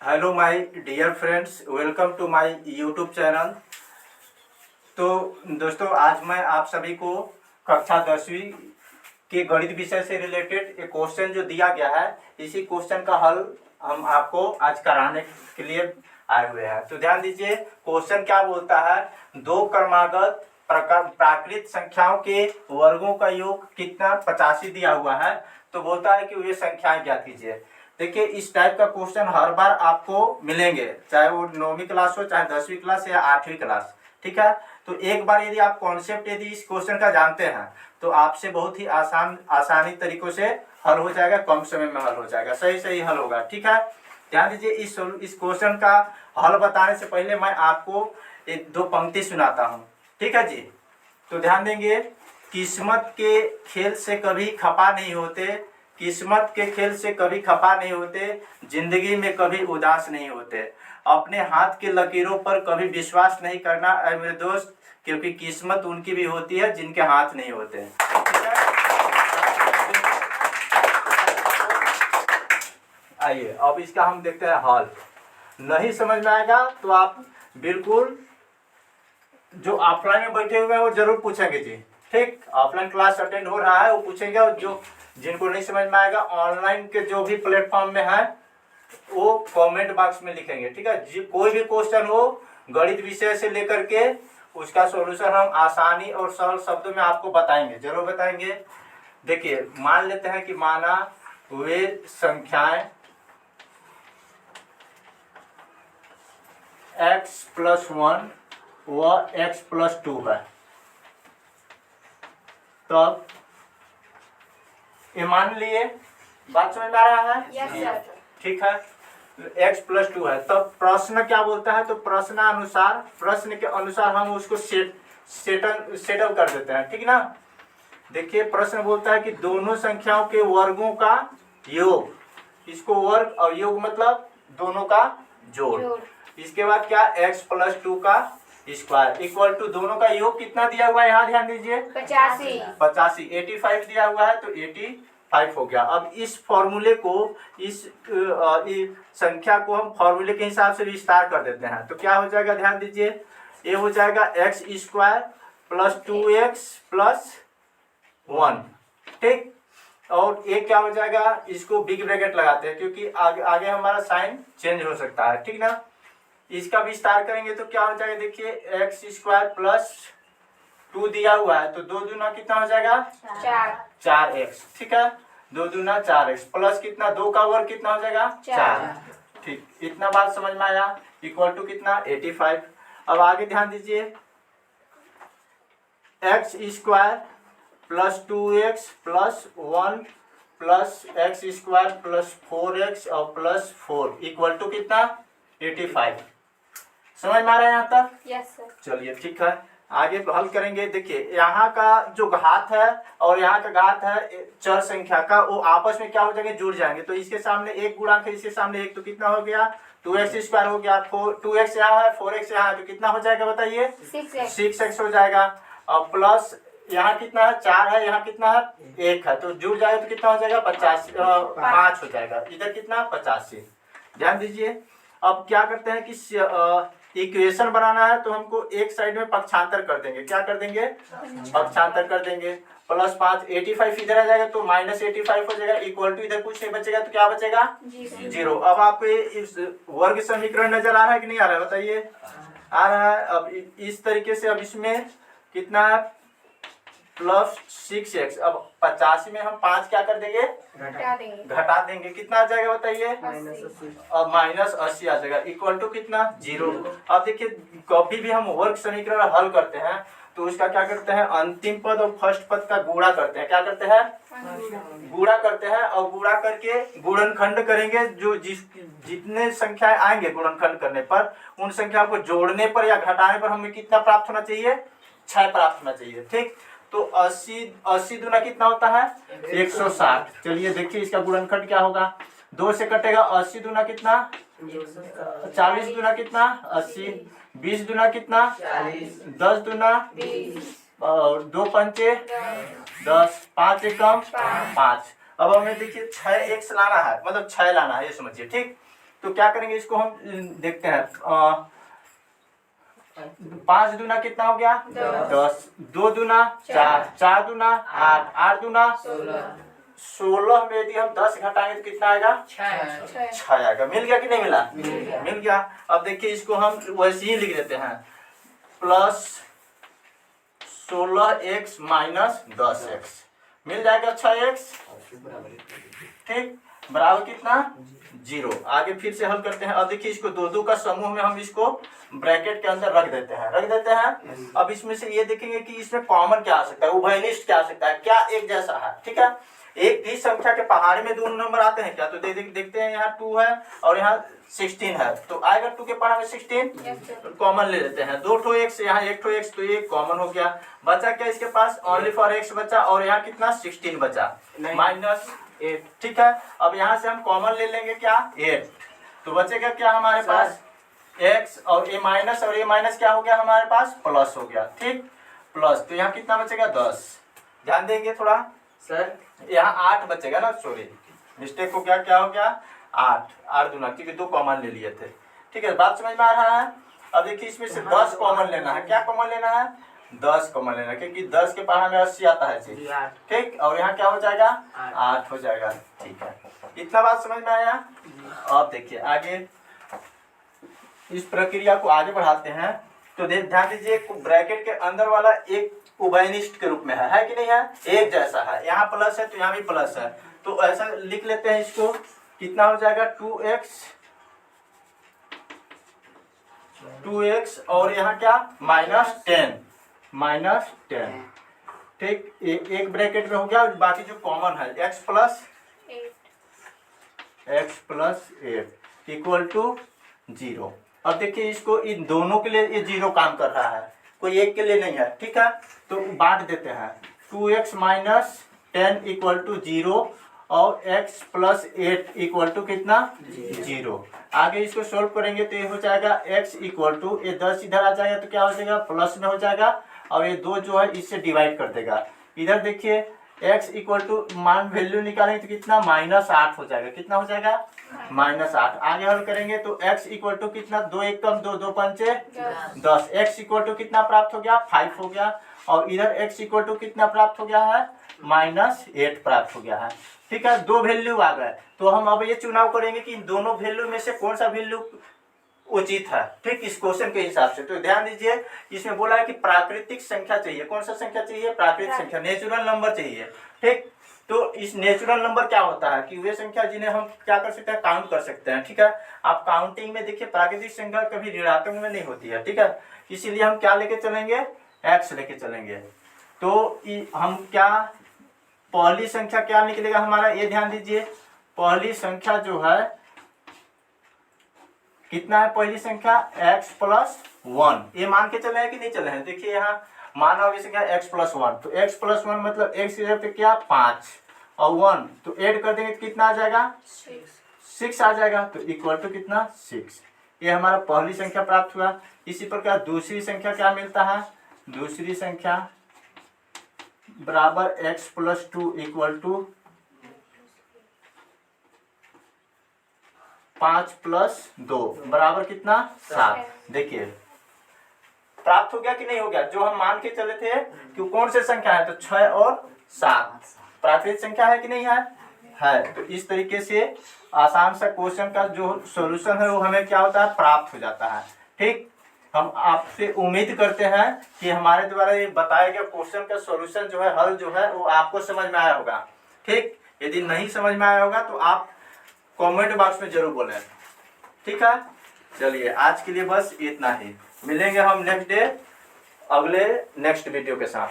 Hello my dear friends, welcome to my YouTube channel. तो दोस्तों, आज मैं आप सभी को कक्षा 10वीं के गणित विषय से रिलेटेड एक क्वेश्चन जो दिया गया है, इसी क्वेश्चन का हल हम आपको आज कराने के लिए आए हुए हैं। तो ध्यान दीजिए, क्वेश्चन क्या बोलता है। दो क्रमागत प्राकृत संख्याओं के वर्गों का योग कितना 85 दिया हुआ है। तो बोलता है कि वे संख्याएं ज्ञात कीजिए। देखिए, इस टाइप का क्वेश्चन हर बार आपको मिलेंगे, चाहे वो 9वीं क्लास हो, चाहे 10वीं क्लास या 8वीं क्लास। ठीक है, तो एक बार यदि आप कॉन्सेप्ट यदि इस क्वेश्चन का जानते हैं तो आपसे बहुत ही आसानी तरीकों से हल हो जाएगा, कम समय में हल हो जाएगा, सही सही हल होगा। ठीक है, ध्यान दीजिए, इस क्वेश्चन का हल बताने से पहले मैं आपको एक दो पंक्ति सुनाता हूँ। ठीक है जी, तो ध्यान देंगे। किस्मत के खेल से कभी खपा नहीं होते, किस्मत के खेल से कभी खपा नहीं होते, जिंदगी में कभी उदास नहीं होते। अपने हाथ के लकीरों पर कभी विश्वास नहीं करना ऐ मेरे दोस्त, क्योंकि किस्मत उनकी भी होती है जिनके हाथ नहीं होते। ठीक है, आइए अब इसका हम देखते हैं हल। नहीं समझ में आएगा तो आप बिल्कुल जो ऑफलाइन में बैठे हुए हैं वो जरूर पूछेंगे जी। ठीक, ऑफलाइन क्लास अटेंड हो रहा है वो पूछेंगे, और जो जिनको नहीं समझ में आएगा ऑनलाइन के जो भी प्लेटफॉर्म में है वो कमेंट बॉक्स में लिखेंगे। ठीक है जी, कोई भी क्वेश्चन हो गणित विषय से लेकर के उसका सॉल्यूशन हम आसानी और सरल शब्दों में आपको बताएंगे, जरूर बताएंगे। देखिए, मान लेते हैं कि माना वे संख्याएं x+1 व x+2 है। तब ये मान लिए, बात समझ में आ रहा है? Yes sir. ठीक है, x+2 है। तब प्रश्न क्या बोलता है, तो प्रश्न के अनुसार हम उसको सेटल कर देते हैं। ठीक ना। देखिए, प्रश्न बोलता है कि दोनों संख्याओं के वर्गों का योग, इसको वर्ग और योग मतलब दोनों का जोड़। इसके बाद क्या, x+2 का स्क्वायर इक्वल टू दोनों का योग कितना दिया हुआ है, यहाँ ध्यान दीजिए, 85 85 दिया हुआ है, तो 85 हो गया। अब इस फॉर्मूले को, इस संख्या को हम फॉर्मूले के हिसाब से विस्तार कर देते हैं। तो क्या हो जाएगा, ध्यान दीजिए, ये हो जाएगा x² + 2x + 1। ठीक, और ये क्या हो जाएगा, इसको बिग ब्रैकेट लगाते हैं क्योंकि आगे हमारा साइन चेंज हो सकता है। ठीक ना। इसका विस्तार करेंगे तो क्या हो जाएगा, देखिए x² + 2 दिया हुआ है, तो 2 दूना कितना हो जाएगा, 4x। ठीक है, 2 दूना 4x प्लस कितना, 2 का वर्ग कितना हो जाएगा, 4। ठीक, इतना बात समझ में आया, इक्वल टू कितना, 85। अब आगे ध्यान दीजिए, x² + 2x + 1 + x² + 4x और +4 इक्वल टू कितना, 85। समझ में आ रहा है यहाँ तक? Yes sir. चलिए ठीक है, आगे हल करेंगे। देखिए, यहाँ का जो घात है और यहाँ का घात है चर संख्या का, वो आपस में क्या हो जाएंगे, जुड़ जाएंगे। तो इसके सामने एक गुणांक है, इसके सामने एक, तो कितना हो गया, 2x² हो गया। 2x यहाँ है, 4x यहाँ है, तो कितना हो जाएगा बताइए, 6x हो जाएगा। और प्लस यहाँ कितना है, 4 है, यहाँ कितना है, 1 है, तो जुड़ जाएगा तो कितना हो जाएगा, 5 हो जाएगा। इधर कितना, 85। ध्यान दीजिए, अब क्या करते हैं कि इक्वेशन बनाना है, तो हमको एक साइड में पक्षांतर कर देंगे। क्या कर देंगे, पक्षांतर कर देंगे। +5 85 इधर आ जाएगा तो -85 हो जाएगा, इक्वल टू इधर कुछ नहीं बचेगा, तो क्या बचेगा, 0। अब आपको इस वर्ग समीकरण नजर आ रहा है कि नहीं आ रहा है, बताइए, आ रहा है। अब इस तरीके से, अब इसमें कितना है, +6x। अब 85 में हम 5 क्या कर देंगे, घटा देंगे, कितना आ जाएगा बताइए, अब -80 आ जाएगा, इक्वल टू कितना, 0। अब देखिए, कभी भी हम वर्ग समीकरण हल करते हैं तो उसका क्या करते हैं, अंतिम पद और फर्स्ट पद का गुणा करते हैं। क्या करते हैं, गुणा करते हैं, और गुणा करके गुणनखंड करेंगे। जो जितने संख्याएं आएंगे गुणनखंड करने पर, उन संख्याओं को जोड़ने पर या घटाने पर हमें कितना प्राप्त होना चाहिए, 6 प्राप्त होना चाहिए। ठीक, तो 80 दूना कितना होता है, 160। चलिए देखिए, इसका गुणनखंड क्या होगा, 2 से कटेगा, 80 दूना कितना, 40 दूना कितना, 80, 20 दूना कितना, 10 दूना 20, और 2 पंचे 10, 5 एकम 5। अब हमें देखिए 6x लाना है, मतलब 6 लाना है, ये समझिए। ठीक, तो क्या करेंगे, इसको हम देखते हैं। 5 दूना कितना हो गया 10, 2 दूना 4, 4 दूना 8, 8 दूना 16 में यदि हम 10 घटाएंगे तो कितना आएगा 6 आएगा। मिल गया कि नहीं मिला? मिल गया। अब देखिए इसको हम वैसे ही लिख देते हैं, प्लस 16x माइनस 10x, मिल जाएगा 6x, ठीक, बराबर कितना 0। आगे फिर से हल करते हैं। अब देखिए इसको दो दो का समूह में हम इसको ब्रैकेट के अंदर रख देते हैं। अब इसमें से ये देखेंगे कि इसमें कॉमन क्या आ सकता है, उभयनिष्ठ क्या आ सकता है, क्या एक जैसा है, ठीक है। एक ही संख्या के पहाड़े में 2 नंबर आते हैं क्या, तो देखते हैं यहाँ 2 है और यहाँ 16 है, तो आएगा 2 के पहाड़े में 16, कॉमन ले लेते हैं। 2 ठो x, यहाँ 1 ठो x, तो ये कॉमन हो गया। बचा क्या इसके पास, ओनली फॉर x बचा, और यहाँ कितना 16 बचा, -8, ठीक है। अब यहाँ से हम कॉमन ले लेंगे क्या 8, तो बचेगा क्या हमारे पास x, और a माइनस क्या हो गया हमारे पास, प्लस हो गया, ठीक, प्लस, तो यहाँ कितना बचेगा 10। ध्यान देंगे थोड़ा सर, यहाँ 8 बचेगा ना, सॉरी मिस्टेक हो गया, क्या हो गया 8 दूना, क्योंकि 2 कॉमन ले लिए थे, ठीक है, बात समझ में आ रहा है। अब देखिए इसमें से 10 कॉमन लेना है, क्या कॉमन लेना है 10 कॉमन लेना है, क्योंकि 10 के पहाड़ में 80 आता है, ठीक, और यहाँ क्या हो जाएगा 8 हो जाएगा, ठीक है। इतना बात समझ में आया। अब देखिए आगे इस प्रक्रिया को आगे बढ़ाते हैं, तो ध्यान दीजिए ब्रैकेट के अंदर वाला एक उभयनिष्ठ के रूप में है कि नहीं है, एक जैसा है, यहाँ प्लस है तो यहाँ भी प्लस है, तो ऐसा लिख लेते हैं इसको, कितना हो जाएगा 2x और यहाँ क्या -10, ठीक, एक ब्रैकेट में हो गया, बाकी जो कॉमन है x प्लस 8 इक्वल टू 0। अब देखिए इसको इन दोनों के लिए ये 0 काम कर रहा है, कोई एक के लिए नहीं है, ठीक है, तो बांट देते हैं। 2x माइनस 10 इक्वल टू 0 और x प्लस 8 इक्वल टू कितना 0। आगे इसको सोल्व करेंगे तो ये हो जाएगा x इक्वल टू, ये 10 इधर आ जाएगा तो क्या हो जाएगा प्लस में हो जाएगा, और ये 2 जो है इससे डिवाइड कर देगा। इधर देखिए x इक्वल टू मान वैल्यू निकालेंगे तो कितना -8 हो जाएगा, कितना हो जाएगा -8। आगे हल करेंगे तो x इक्वल टू कितना, 2 1 कम 2, 2 पंचे 10, x इक्वल टू कितना प्राप्त हो गया 5 हो गया, और इधर x इक्वल टू कितना प्राप्त हो गया है -8 प्राप्त हो गया है, ठीक है। 2 वैल्यू आ गए, तो हम अब ये चुनाव करेंगे कि इन दोनों वैल्यू में से कौन सा वैल्यू उचित है, ठीक, इस क्वेश्चन के हिसाब से। तो ध्यान दीजिए इसमें बोला है कि प्राकृतिक संख्या चाहिए, कौन सा संख्या चाहिए, प्राकृतिक संख्या, नेचुरल नंबर चाहिए, ठीक। तो इस नेचुरल नंबर क्या होता है कि वे संख्या जिन्हें हम क्या कर सकते हैं, काउंट कर सकते हैं, ठीक है। आप काउंटिंग में देखिए प्राकृतिक संख्या कभी ऋणात्मक में नहीं होती है, ठीक है, इसीलिए हम क्या लेके चलेंगे, x लेके चलेंगे। तो हम क्या, पहली संख्या क्या निकलेगा हमारा, ये ध्यान दीजिए, पहली संख्या जो है कितना है, पहली संख्या x प्लस 1, ये मान के चले हैं कि नहीं चले हैं, देखिए यहाँ माना हुआ संख्या x प्लस 1, तो x प्लस 1 मतलब x की जगह पे क्या 5 और 1, तो ऐड कर देंगे तो कितना आ जाएगा 6 आ जाएगा, तो इक्वल टू कितना 6। ये हमारा पहली संख्या प्राप्त हुआ। इसी प्रकार दूसरी संख्या क्या मिलता है, दूसरी संख्या बराबर x plus 2 equal to 5 plus 2 बराबर कितना 7। देखिए प्राप्त हो गया कि नहीं हो गया, जो हम मान के चले थे कि कौन से संख्या है, तो 6 और 7 प्राकृतिक संख्या है कि नहीं है। तो इस तरीके से आसान सा क्वेश्चन का जो सॉल्यूशन है वो हमें क्या होता है, प्राप्त हो जाता है, ठीक। हम आपसे उम्मीद करते हैं कि हमारे द्वारा ये बताया गया क्वेश्चन का सॉल्यूशन जो है, हल जो है वो आपको समझ में आया होगा, ठीक। यदि नहीं समझ में आया होगा तो आप कमेंट बॉक्स में जरूर बोलें, ठीक है। चलिए आज के लिए बस इतना ही, मिलेंगे हम नेक्स्ट डे अगले नेक्स्ट वीडियो के साथ।